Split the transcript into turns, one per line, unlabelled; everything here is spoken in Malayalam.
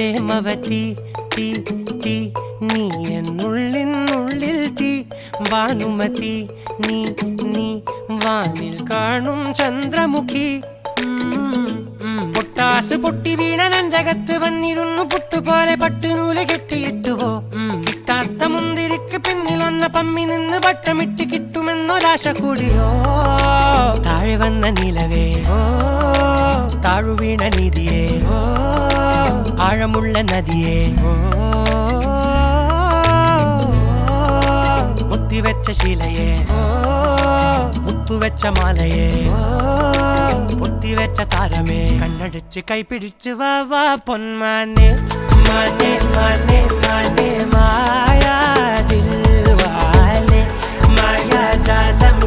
പ്രേമവതി തീ തീ നീ എന്നുള്ളിനുള്ളിൽ തീ ഭാനുമതി നീ നീ വാനിൽ കാണും ചന്ദ്രമുഖി പൊട്ടാസ് പൊട്ടി വീണ നെഞ്ചകത്ത് വന്നിരുന്നു പുട്ടുപോലെ പട്ടുനൂല് കെട്ടിയിട്ടുവോ കിട്ടാത്ത മുന്തിരിക്ക് പിന്നിലൊന്ന പമ്മി നിന്ന് വട്ടമിട്ട് കിട്ടുമെന്നൊരാശ കൂടിയോ താഴെ വന്ന നിലവേ താഴു വീണ നിധിയേ ആഴമുള്ള നദിയേ കൊത്തിവെച്ച ശിലയേ മുത്തുവെച്ച മാലയേ പൊത്തിവെച്ച താരമേ കണ്ണടിച്ച് കൈപിടിച്ച് വാ വാ പൊന്മാനെ മാനെ മാനെ മാനെ മായാ ദിൽവാലെ മായാ ജാലം